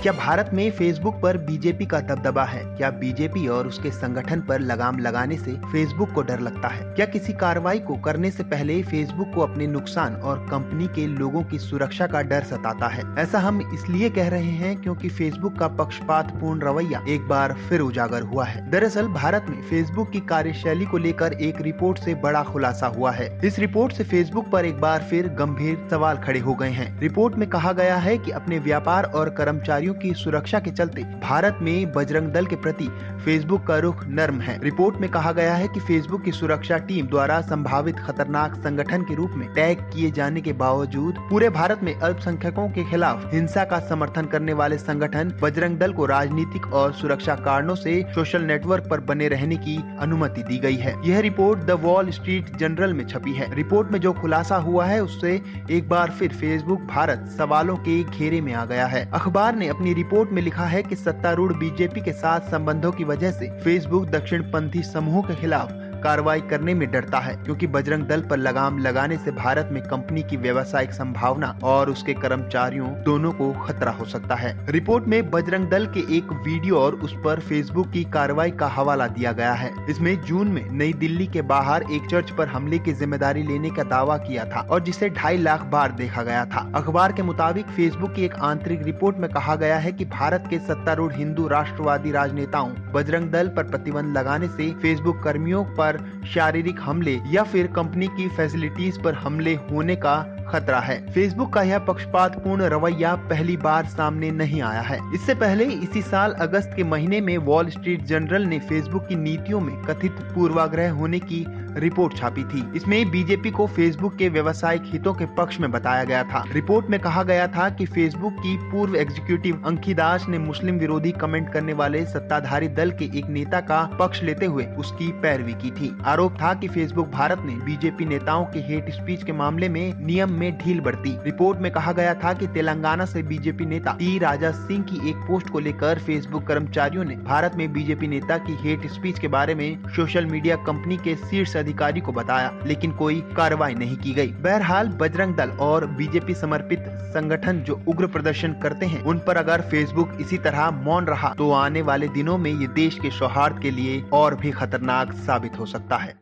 क्या भारत में फेसबुक पर बीजेपी का दबदबा है? क्या बीजेपी और उसके संगठन पर लगाम लगाने से फेसबुक को डर लगता है? क्या किसी कार्रवाई को करने से पहले फेसबुक को अपने नुकसान और कंपनी के लोगों की सुरक्षा का डर सताता है? ऐसा हम इसलिए कह रहे हैं क्योंकि फेसबुक का पक्षपातपूर्ण रवैया एक बार फिर उजागर हुआ है। दरअसल भारत में फेसबुक की कार्यशैली को लेकर एक रिपोर्ट से बड़ा खुलासा हुआ है। इस रिपोर्ट से फेसबुक पर एक बार फिर गंभीर सवाल खड़े हो गए हैं। रिपोर्ट में कहा गया है कि अपने व्यापार और कर्मचारियों की सुरक्षा के चलते भारत में बजरंग दल के प्रति फेसबुक का रुख नर्म है। रिपोर्ट में कहा गया है कि फेसबुक की सुरक्षा टीम द्वारा संभावित खतरनाक संगठन के रूप में टैग किए जाने के बावजूद पूरे भारत में अल्पसंख्यकों के खिलाफ हिंसा का समर्थन करने वाले संगठन बजरंग दल को राजनीतिक और सुरक्षा कारणों से सोशल नेटवर्क पर बने रहने की अनुमति दी गई है। यह report the wall street journal में छपी है। रिपोर्ट में जो खुलासा हुआ है उससे एक बार फिर फेसबुक भारत सवालों के घेरे में आ गया है। अखबार ने अपनी रिपोर्ट में लिखा है कि सत्तारूढ़ बीजेपी के साथ संबंधों की वजह से फेसबुक दक्षिणपंथी समूहों के खिलाफ कार्रवाई करने में डरता है, क्योंकि बजरंग दल पर लगाम लगाने से भारत में कंपनी की व्यावसायिक संभावना और उसके कर्मचारियों दोनों को खतरा हो सकता है। रिपोर्ट में बजरंग दल के एक वीडियो और उस पर फेसबुक की कार्रवाई का हवाला दिया गया है। इसमें जून में नई दिल्ली के बाहर एक चर्च पर हमले की जिम्मेदारी लेने का दावा किया था और जिसे 2.5 लाख बार देखा गया था। अखबार के मुताबिक फेसबुक की एक आंतरिक रिपोर्ट में कहा गया है कि भारत के सत्तारूढ़ हिंदू राष्ट्रवादी राजनेताओं बजरंग दल पर प्रतिबंध लगाने से फेसबुक कर्मियों पर शारीरिक हमले या फिर कंपनी की फैसिलिटीज पर हमले होने का खतरा है। फेसबुक का यह पक्षपातपूर्ण रवैया पहली बार सामने नहीं आया है। इससे पहले इसी साल अगस्त के महीने में वॉल स्ट्रीट जर्नल ने फेसबुक की नीतियों में कथित पूर्वाग्रह होने की रिपोर्ट छापी थी। इसमें बीजेपी को फेसबुक के व्यावसायिक हितों के पक्ष में बताया गया था। रिपोर्ट में कहा गया था कि फेसबुक की पूर्व एग्जीक्यूटिव अंकी दास ने मुस्लिम विरोधी कमेंट करने वाले सत्ताधारी दल के एक नेता का पक्ष लेते हुए उसकी पैरवी की थी। आरोप था कि फेसबुक भारत ने बीजेपी नेताओं के हेट स्पीच के मामले में नियम में ढील बरती। रिपोर्ट में कहा गया था कि तेलंगाना से बीजेपी नेता टी राजा सिंह की एक पोस्ट को लेकर फेसबुक कर्मचारियों ने भारत में बीजेपी नेता की हेट स्पीच के बारे में सोशल मीडिया कंपनी के शीर्ष अधिकारी को बताया, लेकिन कोई कार्रवाई नहीं की गई। बहरहाल बजरंग दल और बीजेपी समर्पित संगठन जो उग्र प्रदर्शन करते हैं, उन पर अगर फेसबुक इसी तरह मौन रहा तो आने वाले दिनों में ये देश के सौहार्द के लिए और भी खतरनाक साबित हो सकता है।